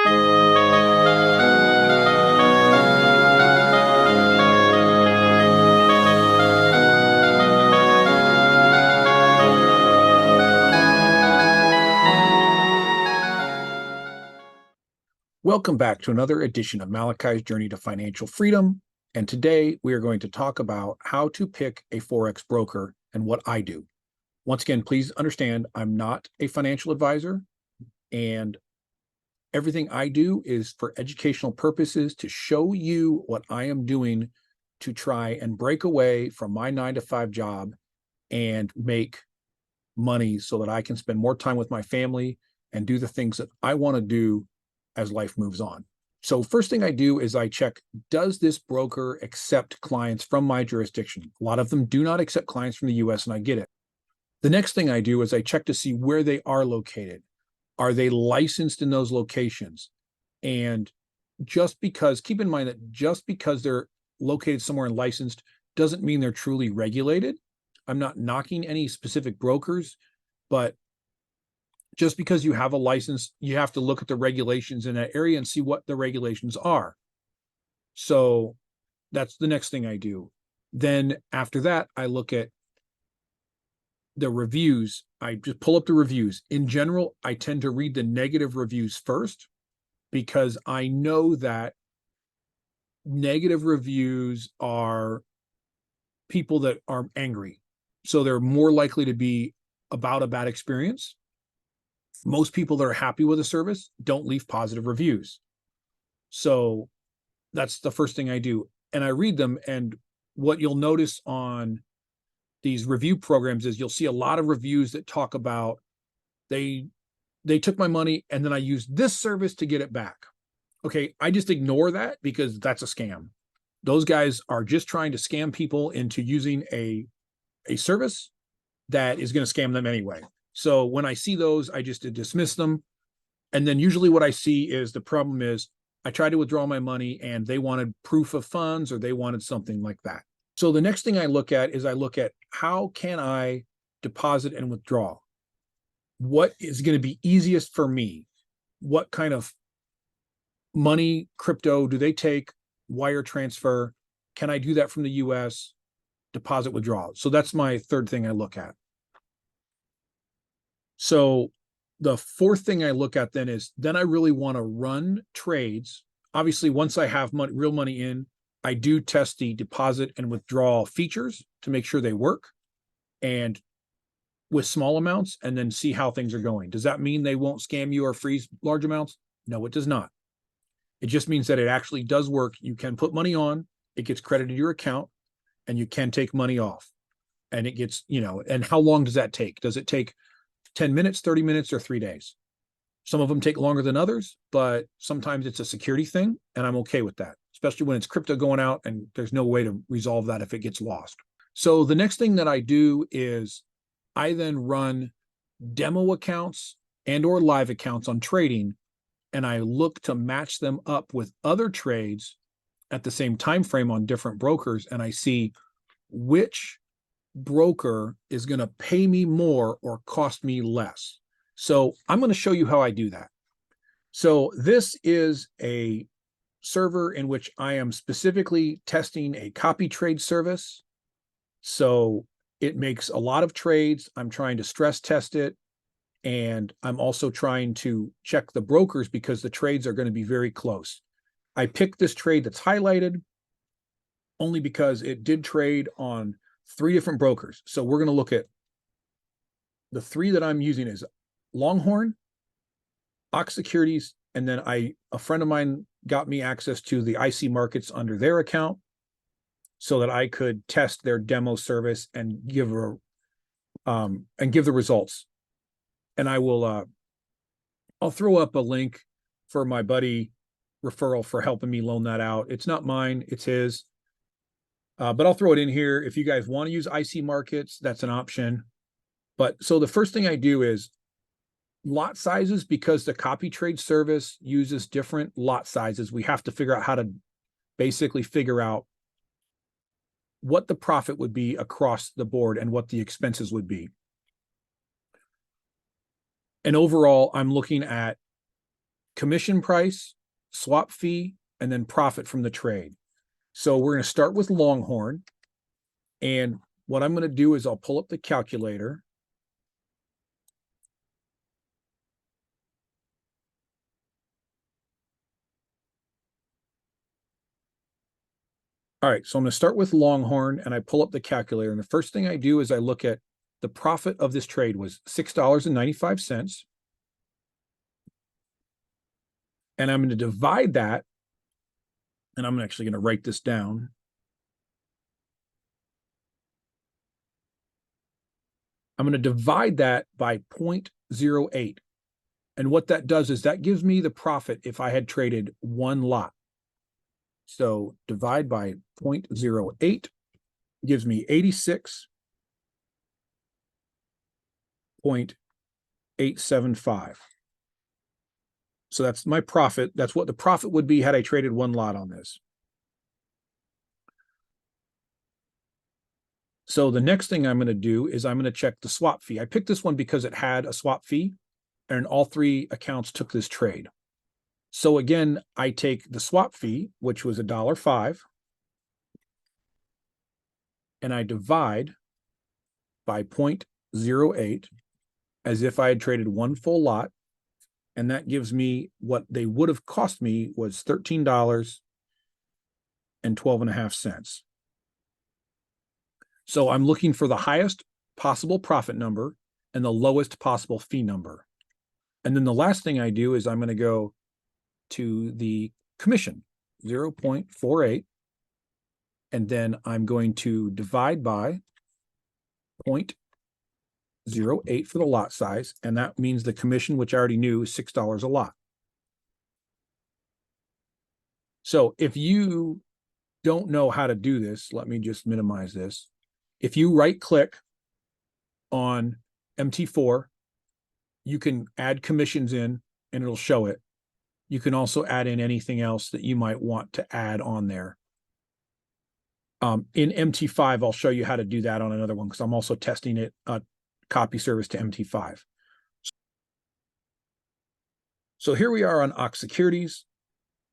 Welcome back to another edition of Malachi's Journey to Financial Freedom. And today we are going to talk about how to pick a Forex broker and what I do. Once again, please understand I'm not a financial advisor, and everything I do is for educational purposes to show you what I am doing to try and break away from my 9-to-5 job and make money so that I can spend more time with my family and do the things that I want to do as life moves on. So first thing I do is I check, does this broker accept clients from my jurisdiction? A lot of them do not accept clients from the US, and I get it. The next thing I do is I check to see where they are located. Are they licensed in those locations? And just because, keep in mind that just because they're located somewhere and licensed doesn't mean they're truly regulated. I'm not knocking any specific brokers, but just because you have a license, you have to look at the regulations in that area and see what the regulations are. So that's the next thing I do. Then after that, I look at the reviews. I just pull up the reviews. In general, I tend to read the negative reviews first because I know that negative reviews are people that are angry. So they're more likely to be about a bad experience. Most people that are happy with a service don't leave positive reviews. So that's the first thing I do. And I read them. And what you'll notice on these review programs is you'll see a lot of reviews that talk about they took my money and then I used this service to get it back. Okay, I just ignore that because that's a scam. Those guys are just trying to scam people into using a service that is going to scam them anyway. So when I see those, I just dismiss them. And then usually what I see is the problem is I try to withdraw my money and they wanted proof of funds or they wanted something like that. So the next thing I look at is I look at how can I deposit and withdraw? What is going to be easiest for me? What kind of money, crypto do they take? Wire transfer? Can I do that from the US? Deposit, withdrawal. So that's my third thing I look at. So the fourth thing I look at then is then I really want to run trades. Obviously, once I have money, real money in, I do test the deposit and withdrawal features to make sure they work and with small amounts and then see how things are going. Does that mean they won't scam you or freeze large amounts? No, it does not. It just means that it actually does work. You can put money on, it gets credited to your account, and you can take money off. And it gets, and how long does that take? Does it take 10 minutes, 30 minutes, or 3 days? Some of them take longer than others, but sometimes it's a security thing, and I'm okay with that, especially when it's crypto going out and there's no way to resolve that if it gets lost. So the next thing that I do is I then run demo accounts and or live accounts on trading, and I look to match them up with other trades at the same time frame on different brokers, and I see which broker is going to pay me more or cost me less. So I'm going to show you how I do that. So this is a server in which I am specifically testing a copy trade service. So it makes a lot of trades. I'm trying to stress test it. And I'm also trying to check the brokers because the trades are going to be very close. I picked this trade that's highlighted only because it did trade on 3 different brokers. So we're going to look at the 3 that I'm using is Longhorn, Securities, and then a friend of mine got me access to the IC markets under their account so that I could test their demo service and give the results. And I'll throw up a link for my buddy referral for helping me loan that out. It's not mine, it's his. But I'll throw it in here. If you guys want to use IC markets, that's an option. But so the first thing I do is lot sizes, because the copy trade service uses different lot sizes. We have to figure out how to basically figure out what the profit would be across the board and what the expenses would be. And overall, I'm looking at commission price, swap fee, and then profit from the trade. So we're going to start with Longhorn. And what I'm going to do is I'll pull up the calculator. All right, so I'm going to start with Longhorn, and I pull up the calculator. And the first thing I do is I look at the profit of this trade was $6.95. And I'm going to divide that, and I'm actually going to write this down. I'm going to divide that by 0.08. And what that does is that gives me the profit if I had traded one lot. So divide by 0.08 gives me 86.875. So that's my profit. That's what the profit would be had I traded one lot on this. So the next thing I'm going to do is I'm going to check the swap fee. I picked this one because it had a swap fee, and all three accounts took this trade. So again, I take the swap fee, which was $1.05, and I divide by 0.08 as if I had traded one full lot. And that gives me what they would have cost me was $13.12.5. So I'm looking for the highest possible profit number and the lowest possible fee number. And then the last thing I do is I'm going to go to the commission, 0.48. And then I'm going to divide by 0.08 for the lot size. And that means the commission, which I already knew, is $6 a lot. So if you don't know how to do this, let me just minimize this. If you right click on MT4, you can add commissions in and it'll show it. You can also add in anything else that you might want to add on there. In MT5, I'll show you how to do that on another one because I'm also testing it, copy service to MT5. So here we are on Ox Securities.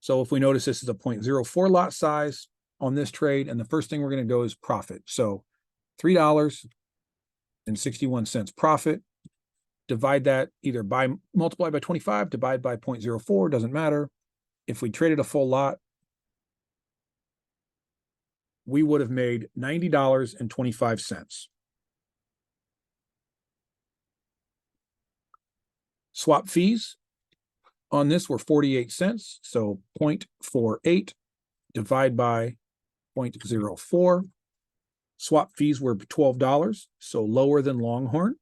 So if we notice, this is a 0.04 lot size on this trade. And the first thing we're going to go is profit. So $3.61 profit. Divide that either by, multiply by 25, divide by 0.04, doesn't matter. If we traded a full lot, we would have made $90.25. Swap fees on this were 48 cents. So 0.48 divide by 0.04. Swap fees were $12, so lower than Longhorn,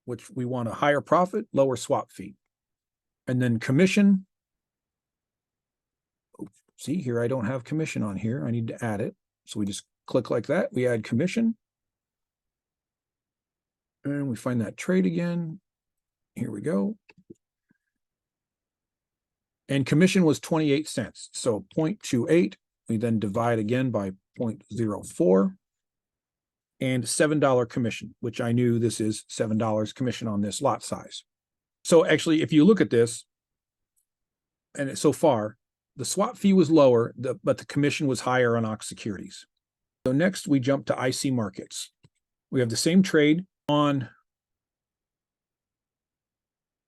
which we want a higher profit, lower swap fee. And then commission. See here, I don't have commission on here. I need to add it. So we just click like that. We add commission. And we find that trade again. Here we go. And commission was 28 cents. So 0.28. We then divide again by 0.04. And $7 commission, which I knew this is $7 commission on this lot size. So actually, if you look at this, and so far, the swap fee was lower, but the commission was higher on Ox Securities. So next, we jump to IC Markets. We have the same trade on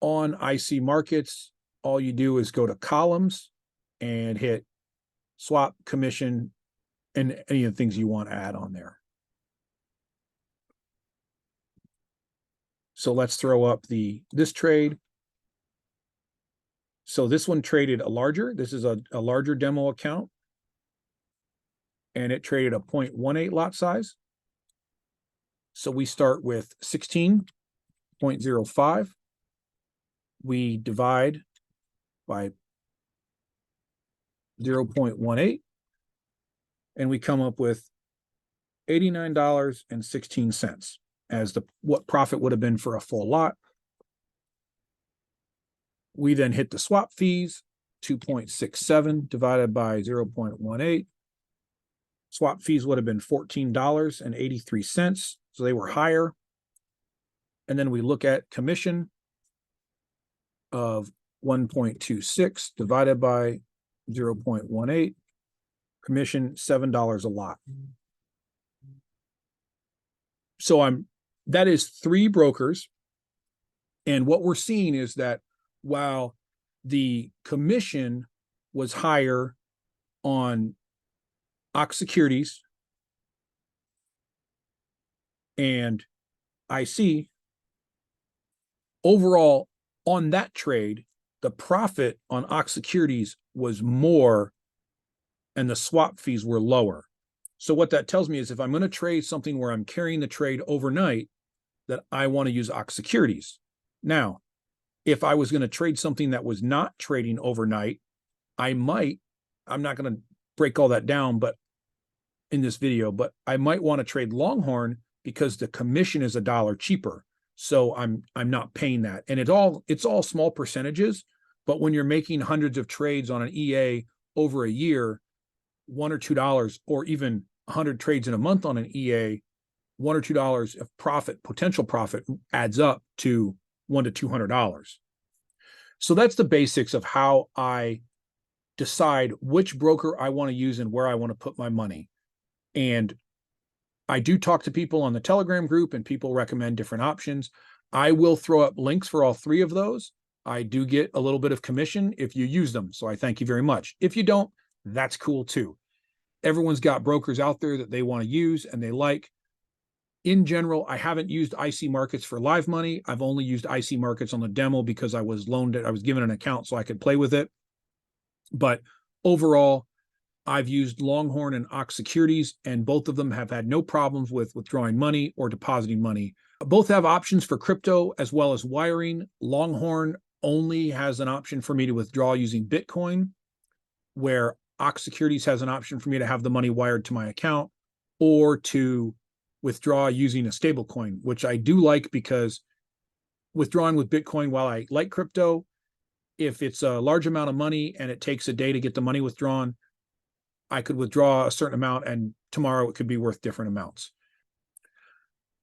IC Markets. All you do is go to columns and hit swap, commission, and any of the things you want to add on there. So let's throw up this trade. So this one traded a larger. This is a larger demo account. And it traded a 0.18 lot size. So we start with 16.05. We divide by 0.18. And we come up with $89.16 as what profit would have been for a full lot. We then hit the swap fees, 2.67 divided by 0.18. Swap fees would have been $14.83, so they were higher. And then we look at commission of 1.26 divided by 0.18, commission $7 a lot. So that is 3 brokers. And what we're seeing is that while the commission was higher on Securities and IC, overall on that trade, the profit on Securities was more and the swap fees were lower. So what that tells me is if I'm going to trade something where I'm carrying the trade overnight, that I want to use Securities. Now, if I was going to trade something that was not trading overnight, I'm not going to break all that down, but in this video, but I might want to trade Longhorn because the commission is $1 cheaper. So I'm not paying that. And it's all small percentages, but when you're making hundreds of trades on an EA over a year, $1 or $2, or even 100 trades in a month on an EA, $1 or $2 of profit, potential profit, adds up to $100 to $200. So that's the basics of how I decide which broker I want to use and where I want to put my money. And I do talk to people on the Telegram group, and people recommend different options. I will throw up links for all 3 of those. I do get a little bit of commission if you use them, so I thank you very much. If you don't, that's cool too. Everyone's got brokers out there that they want to use and they like. In general, I haven't used IC Markets for live money. I've only used IC Markets on the demo because I was given an account so I could play with it. But overall, I've used Longhorn and Securities, and both of them have had no problems with withdrawing money or depositing money. Both have options for crypto as well as wiring. Longhorn only has an option for me to withdraw using Bitcoin, where Securities has an option for me to have the money wired to my account or to withdraw using a stable coin, which I do like, because withdrawing with Bitcoin, while I like crypto, if it's a large amount of money and it takes a day to get the money withdrawn, I could withdraw a certain amount and tomorrow it could be worth different amounts.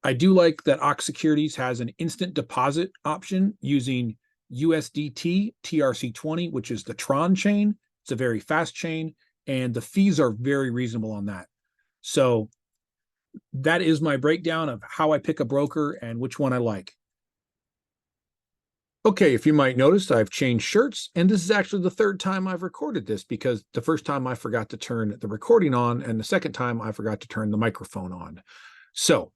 I do like that Securities has an instant deposit option using USDT TRC20, which is the Tron chain. It's a very fast chain, and the fees are very reasonable on that. So that is my breakdown of how I pick a broker and which one I like. Okay, if you might notice, I've changed shirts, and this is actually the 3rd time I've recorded this, because the first time I forgot to turn the recording on, and the second time I forgot to turn the microphone on. So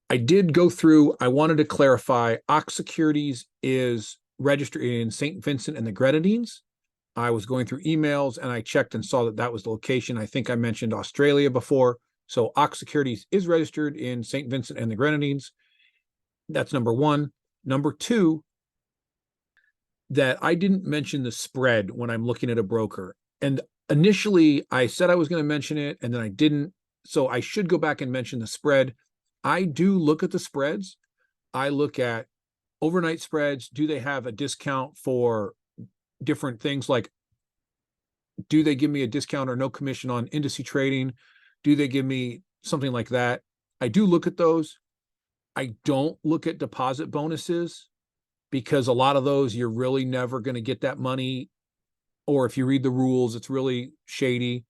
I did go through, I wanted to clarify, Securities is registered in St. Vincent and the Grenadines. I was going through emails and I checked and saw that that was the location. I think I mentioned Australia before. So Securities is registered in St. Vincent and the Grenadines. That's number 1. Number 2, that I didn't mention the spread when I'm looking at a broker. And initially I said I was going to mention it, and then I didn't. So I should go back and mention the spread. I do look at the spreads. I look at overnight spreads. Do they have a discount for different things? Like, do they give me a discount or no commission on indice trading? Do they give me something like that? I do look at those. I don't look at deposit bonuses, because a lot of those, you're really never going to get that money. Or if you read the rules, it's really shady.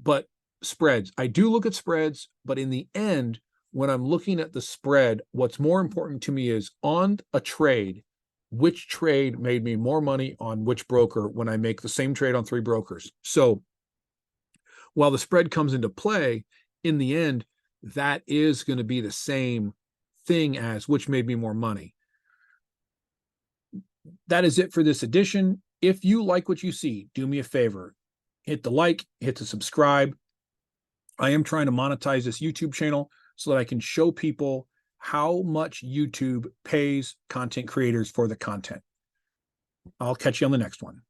But spreads, I do look at spreads, but in the end, when I'm looking at the spread, what's more important to me is on a trade, which trade made me more money on which broker when I make the same trade on 3 brokers. So while the spread comes into play, in the end, that is going to be the same thing as which made me more money. That is it for this edition. If you like what you see, do me a favor. Hit the like, hit the subscribe. I am trying to monetize this YouTube channel so that I can show people how much YouTube pays content creators for the content. I'll catch you on the next one.